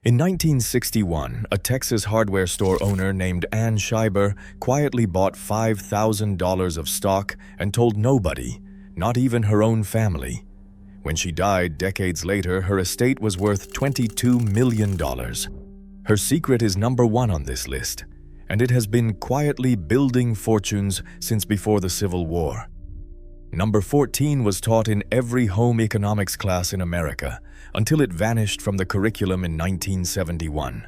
In 1961, a Texas hardware store owner named Ann Scheiber quietly bought $5,000 of stock and told nobody, not even her own family. When she died decades later, her estate was worth $22 million. Her secret is number 1 on this list, and it has been quietly building fortunes since before the Civil War. Number 14 was taught in every home economics class in America until it vanished from the curriculum in 1971.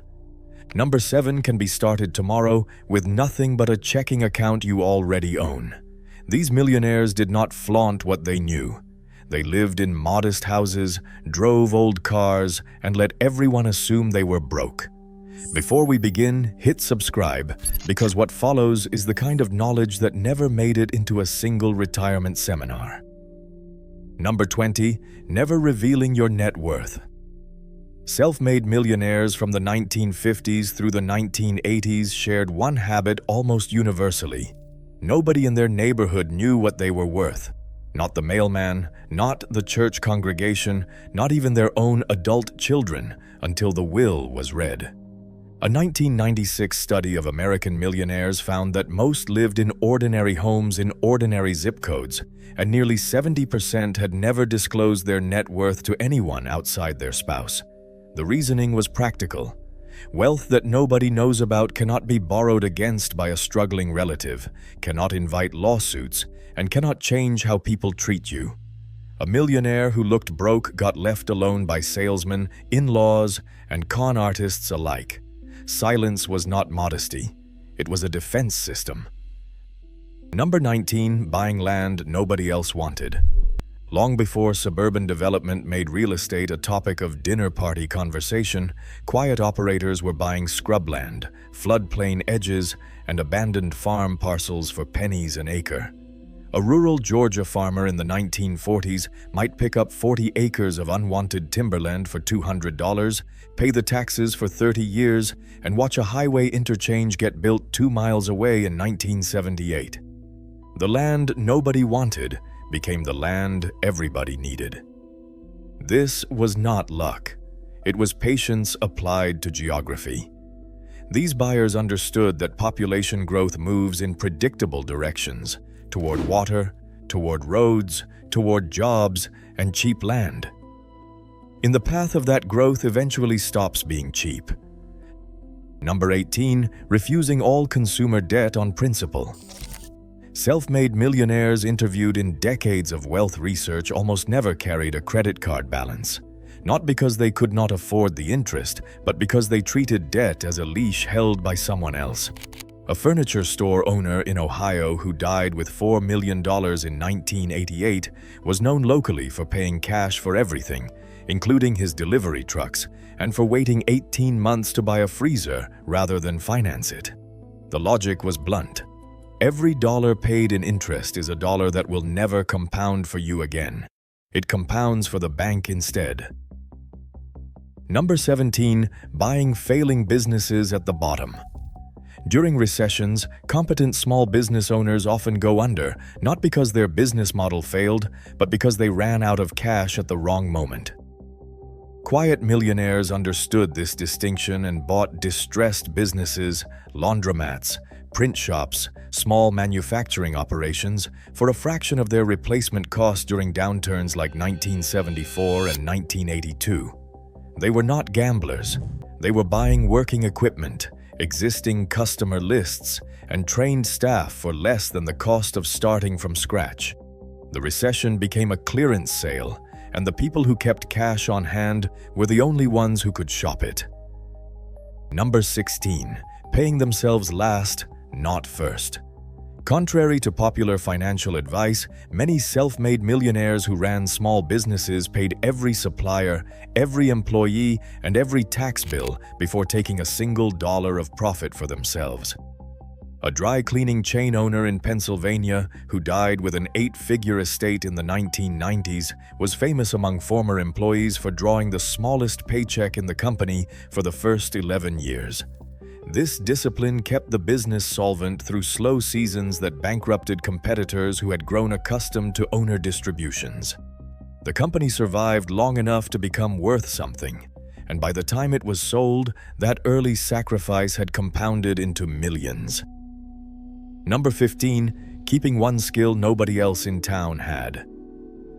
Number 7 can be started tomorrow with nothing but a checking account you already own. These millionaires did not flaunt what they knew. They lived in modest houses, drove old cars, and let everyone assume they were broke. Before we begin, hit subscribe, because what follows is the kind of knowledge that never made it into a single retirement seminar. Number 20, never revealing your net worth. Self-made millionaires from the 1950s through the 1980s shared one habit almost universally. Nobody in their neighborhood knew what they were worth. Not the mailman, not the church congregation, not even their own adult children, until the will was read. A 1996 study of American millionaires found that most lived in ordinary homes in ordinary zip codes, and nearly 70% had never disclosed their net worth to anyone outside their spouse. The reasoning was practical. Wealth that nobody knows about cannot be borrowed against by a struggling relative, cannot invite lawsuits, and cannot change how people treat you. A millionaire who looked broke got left alone by salesmen, in-laws, and con artists alike. Silence was not modesty. It was a defense system. Number 19, buying land nobody else wanted. Long before suburban development made real estate a topic of dinner party conversation, quiet operators were buying scrubland, floodplain edges, and abandoned farm parcels for pennies an acre. A rural Georgia farmer in the 1940s might pick up 40 acres of unwanted timberland for $200, pay the taxes for 30 years, and watch a highway interchange get built 2 miles away in 1978. The land nobody wanted became the land everybody needed. This was not luck. It was patience applied to geography. These buyers understood that population growth moves in predictable directions, toward water, toward roads, toward jobs, and cheap land. In the path of that growth eventually stops being cheap. Number 18, refusing all consumer debt on principle. Self-made millionaires interviewed in decades of wealth research almost never carried a credit card balance. Not because they could not afford the interest, but because they treated debt as a leash held by someone else. A furniture store owner in Ohio who died with $4 million in 1988 was known locally for paying cash for everything, including his delivery trucks, and for waiting 18 months to buy a freezer rather than finance it. The logic was blunt. Every dollar paid in interest is a dollar that will never compound for you again. It compounds for the bank instead. Number 17, buying failing businesses at the bottom. During recessions, competent small business owners often go under, not because their business model failed, but because they ran out of cash at the wrong moment. Quiet millionaires understood this distinction and bought distressed businesses, laundromats, print shops, small manufacturing operations for a fraction of their replacement cost during downturns like 1974 and 1982. They were not gamblers. They were buying working equipment, existing customer lists, and trained staff for less than the cost of starting from scratch. The recession became a clearance sale, and the people who kept cash on hand were the only ones who could shop it. Number 16, paying themselves last, not first. Contrary to popular financial advice, many self-made millionaires who ran small businesses paid every supplier, every employee, and every tax bill before taking a single dollar of profit for themselves. A dry cleaning chain owner in Pennsylvania who died with an 8-figure estate in the 1990s was famous among former employees for drawing the smallest paycheck in the company for the first 11 years. This discipline kept the business solvent through slow seasons that bankrupted competitors who had grown accustomed to owner distributions. The company survived long enough to become worth something, and by the time it was sold, that early sacrifice had compounded into millions. Number 15, keeping one skill nobody else in town had.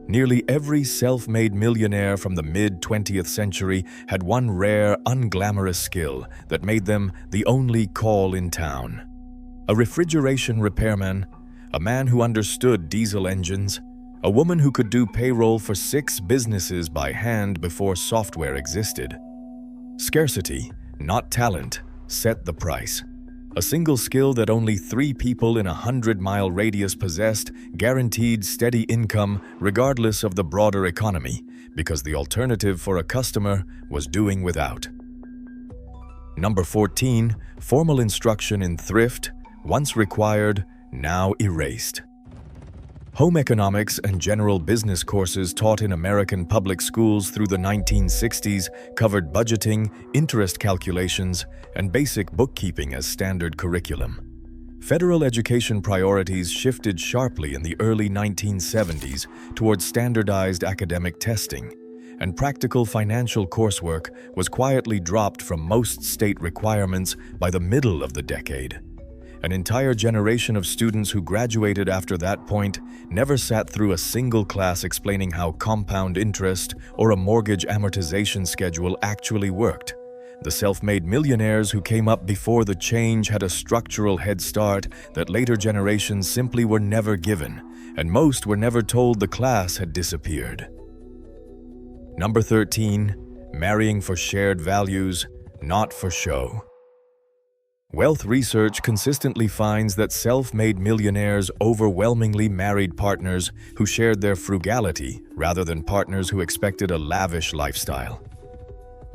Nearly every self-made millionaire from the mid-20th century had one rare, unglamorous skill that made them the only call in town. A refrigeration repairman, a man who understood diesel engines, a woman who could do payroll for 6 businesses by hand before software existed. Scarcity, not talent, set the price. A single skill that only 3 people in a 100-mile radius possessed guaranteed steady income regardless of the broader economy, because the alternative for a customer was doing without. Number 14, formal instruction in thrift, once required, now erased. Home economics and general business courses taught in American public schools through the 1960s covered budgeting, interest calculations, and basic bookkeeping as standard curriculum. Federal education priorities shifted sharply in the early 1970s towards standardized academic testing, and practical financial coursework was quietly dropped from most state requirements by the middle of the decade. An entire generation of students who graduated after that point never sat through a single class explaining how compound interest or a mortgage amortization schedule actually worked. The self-made millionaires who came up before the change had a structural head start that later generations simply were never given, and most were never told the class had disappeared. Number 13, marrying for shared values, not for show. Wealth research consistently finds that self-made millionaires overwhelmingly married partners who shared their frugality rather than partners who expected a lavish lifestyle.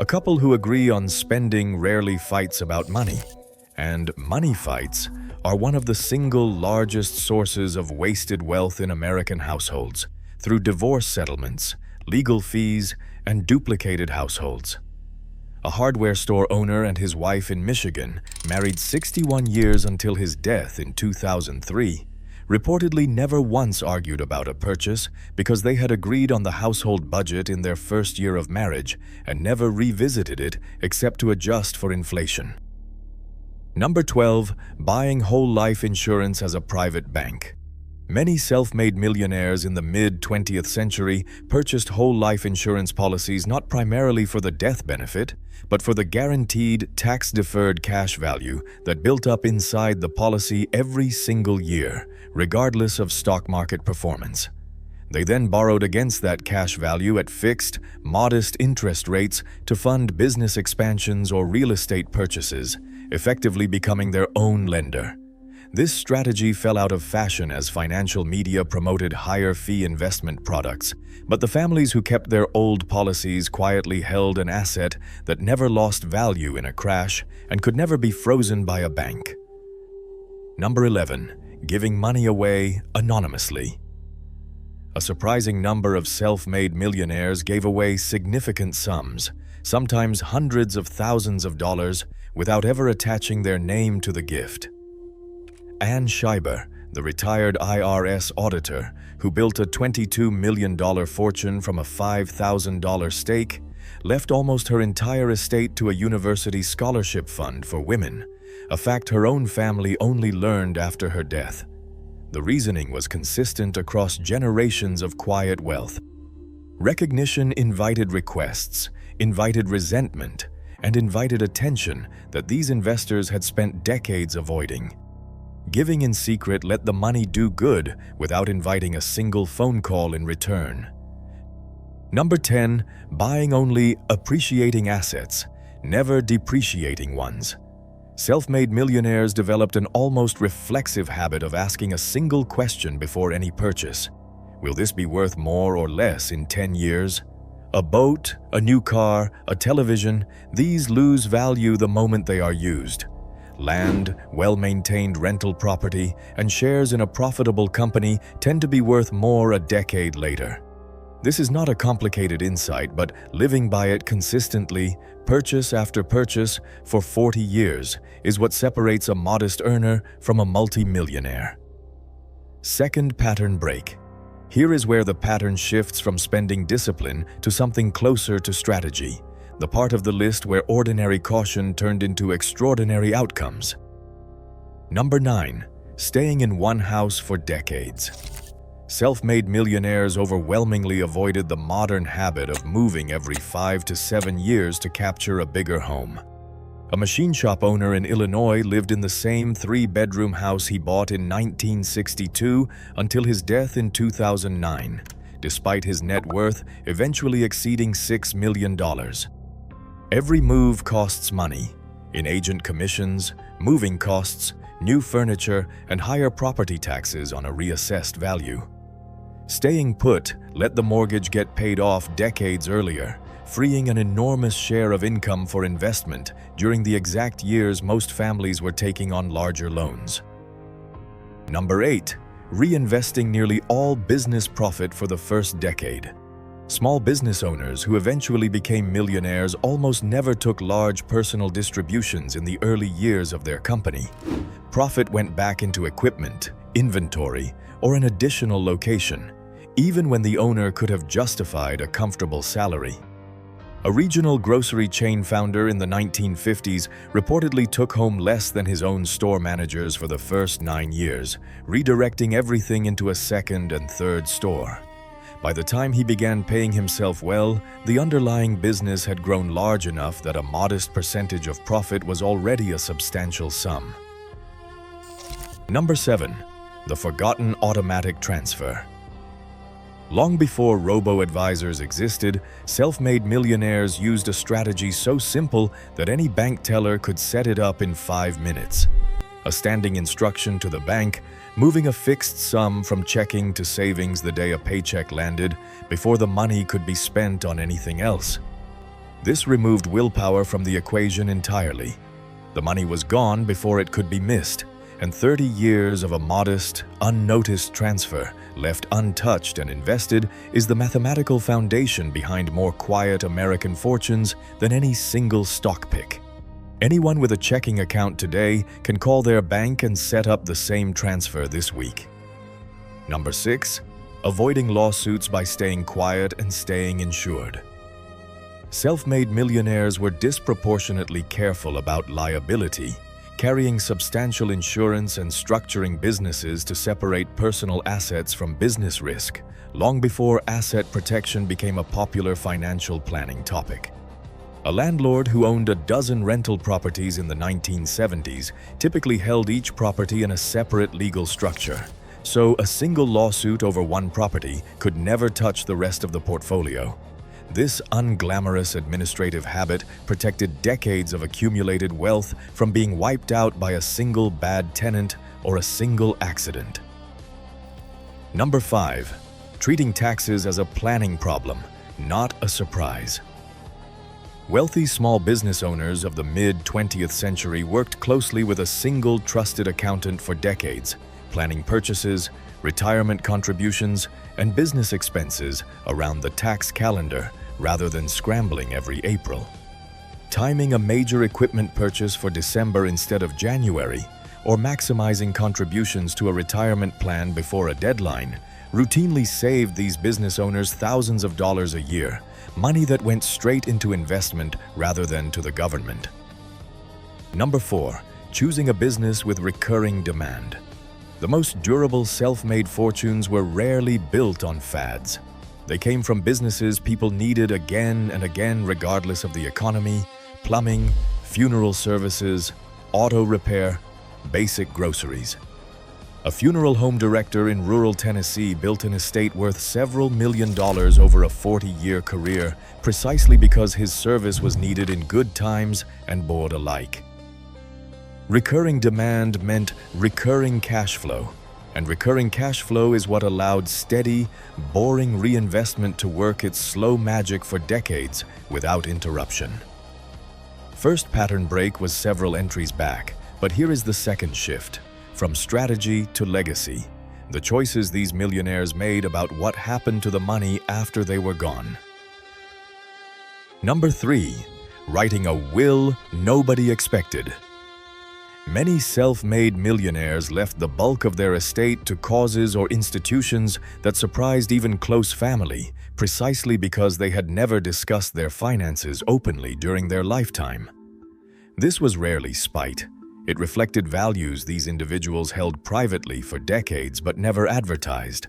A couple who agree on spending rarely fights about money, and money fights are one of the single largest sources of wasted wealth in American households through divorce settlements, legal fees, and duplicated households. A hardware store owner and his wife in Michigan, married 61 years until his death in 2003, reportedly never once argued about a purchase because they had agreed on the household budget in their first year of marriage and never revisited it except to adjust for inflation. Number 12, buying whole life insurance as a private bank. Many self-made millionaires in the mid-20th century purchased whole life insurance policies not primarily for the death benefit, but for the guaranteed tax-deferred cash value that built up inside the policy every single year, regardless of stock market performance. They then borrowed against that cash value at fixed, modest interest rates to fund business expansions or real estate purchases, effectively becoming their own lender. This strategy fell out of fashion as financial media promoted higher-fee investment products, but the families who kept their old policies quietly held an asset that never lost value in a crash and could never be frozen by a bank. Number 11, giving money away anonymously. A surprising number of self-made millionaires gave away significant sums, sometimes hundreds of thousands of dollars, without ever attaching their name to the gift. Ann Scheiber, the retired IRS auditor who built a $22 million fortune from a $5,000 stake, left almost her entire estate to a university scholarship fund for women, a fact her own family only learned after her death. The reasoning was consistent across generations of quiet wealth. Recognition invited requests, invited resentment, and invited attention that these investors had spent decades avoiding. Giving in secret let the money do good without inviting a single phone call in return. Number 10, buying only appreciating assets, never depreciating ones. Self-made millionaires developed an almost reflexive habit of asking a single question before any purchase. Will this be worth more or less in 10 years? A boat, a new car, a television, these lose value the moment they are used. Land, well-maintained rental property, and shares in a profitable company tend to be worth more a decade later. This is not a complicated insight, but living by it consistently, purchase after purchase, for 40 years is what separates a modest earner from a multi-millionaire. Second pattern break. Here is where the pattern shifts from spending discipline to something closer to strategy. the part of the list where ordinary caution turned into extraordinary outcomes. Number 9. Staying in one house for decades. Self-made millionaires overwhelmingly avoided the modern habit of moving every 5 to 7 years to capture a bigger home. A machine shop owner in Illinois lived in the same 3-bedroom house he bought in 1962 until his death in 2009, despite his net worth eventually exceeding $6 million. Every move costs money, in agent commissions, moving costs, new furniture, and higher property taxes on a reassessed value. Staying put let the mortgage get paid off decades earlier, freeing an enormous share of income for investment during the exact years most families were taking on larger loans. Number 8. Reinvesting nearly all business profit for the first decade. Small business owners who eventually became millionaires almost never took large personal distributions in the early years of their company. Profit went back into equipment, inventory, or an additional location, even when the owner could have justified a comfortable salary. A regional grocery chain founder in the 1950s reportedly took home less than his own store managers for the first 9 years, redirecting everything into a second and third store. By the time he began paying himself well, the underlying business had grown large enough that a modest percentage of profit was already a substantial sum. Number 7. The forgotten automatic transfer. Long before robo-advisors existed, self-made millionaires used a strategy so simple that any bank teller could set it up in 5 minutes. A standing instruction to the bank, moving a fixed sum from checking to savings the day a paycheck landed, before the money could be spent on anything else. This removed willpower from the equation entirely. The money was gone before it could be missed, and 30 years of a modest, unnoticed transfer, left untouched and invested, is the mathematical foundation behind more quiet American fortunes than any single stock pick. Anyone with a checking account today can call their bank and set up the same transfer this week. Number 6. Avoiding lawsuits by staying quiet and staying insured. Self-made millionaires were disproportionately careful about liability, carrying substantial insurance and structuring businesses to separate personal assets from business risk, long before asset protection became a popular financial planning topic. A landlord who owned a dozen rental properties in the 1970s typically held each property in a separate legal structure, so a single lawsuit over one property could never touch the rest of the portfolio. This unglamorous administrative habit protected decades of accumulated wealth from being wiped out by a single bad tenant or a single accident. Number 5. Treating taxes as a planning problem, not a surprise. Wealthy small business owners of the mid-20th century worked closely with a single trusted accountant for decades, planning purchases, retirement contributions, and business expenses around the tax calendar rather than scrambling every April. Timing a major equipment purchase for December instead of January, or maximizing contributions to a retirement plan before a deadline, routinely saved these business owners thousands of dollars a year, money that went straight into investment rather than to the government. Number 4. Choosing a business with recurring demand. The most durable self-made fortunes were rarely built on fads. They came from businesses people needed again and again regardless of the economy: plumbing, funeral services, auto repair, basic groceries. A funeral home director in rural Tennessee built an estate worth several $1 million over a 40-year career precisely because his service was needed in good times and bored alike. Recurring demand meant recurring cash flow, and recurring cash flow is what allowed steady, boring reinvestment to work its slow magic for decades without interruption. First pattern break was several entries back, but here is the second shift. From strategy to legacy, the choices these millionaires made about what happened to the money after they were gone. Number 3. Writing a will nobody expected. Many self-made millionaires left the bulk of their estate to causes or institutions that surprised even close family, precisely because they had never discussed their finances openly during their lifetime. This was rarely spite. It reflected values these individuals held privately for decades but never advertised.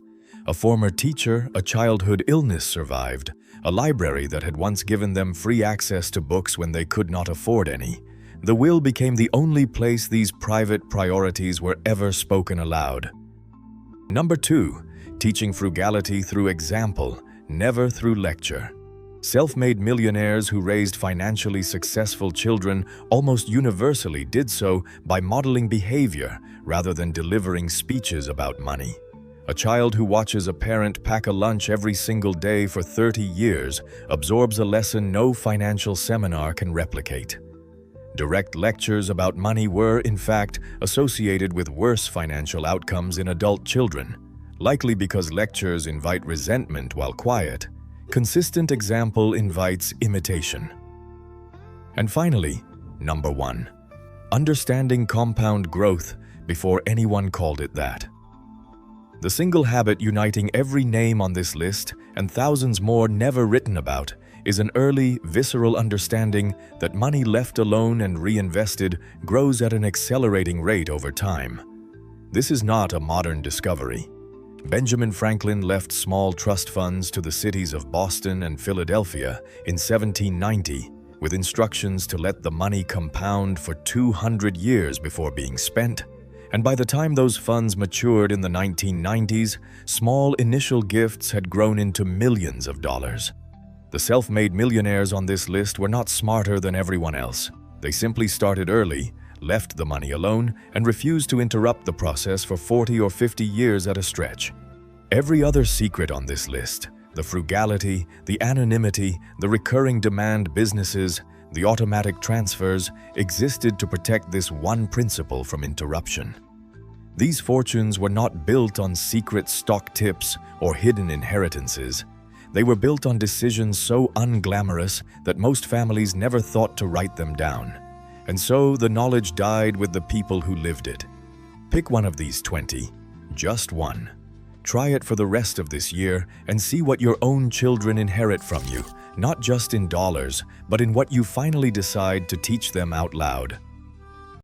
A former teacher, a childhood illness survived, a library that had once given them free access to books when they could not afford any. The will became the only place these private priorities were ever spoken aloud. Number 2, teaching frugality through example, never through lecture. Self-made millionaires who raised financially successful children almost universally did so by modeling behavior rather than delivering speeches about money. A child who watches a parent pack a lunch every single day for 30 years absorbs a lesson no financial seminar can replicate. Direct lectures about money were, in fact, associated with worse financial outcomes in adult children, likely because lectures invite resentment while quiet. Consistent example invites imitation. And finally, number 1, understanding compound growth before anyone called it that. The single habit uniting every name on this list and thousands more never written about is an early, visceral understanding that money left alone and reinvested grows at an accelerating rate over time. This is not a modern discovery. Benjamin Franklin left small trust funds to the cities of Boston and Philadelphia in 1790 with instructions to let the money compound for 200 years before being spent. And by the time those funds matured in the 1990s, small initial gifts had grown into millions of dollars. The self-made millionaires on this list were not smarter than everyone else. They simply started early, left the money alone, and refused to interrupt the process for 40 or 50 years at a stretch. Every other secret on this list, the frugality, the anonymity, the recurring demand businesses, the automatic transfers, existed to protect this one principle from interruption. These fortunes were not built on secret stock tips or hidden inheritances. They were built on decisions so unglamorous that most families never thought to write them down. And so the knowledge died with the people who lived it. Pick one of these 20, just one. Try it for the rest of this year and see what your own children inherit from you, not just in dollars, but in what you finally decide to teach them out loud.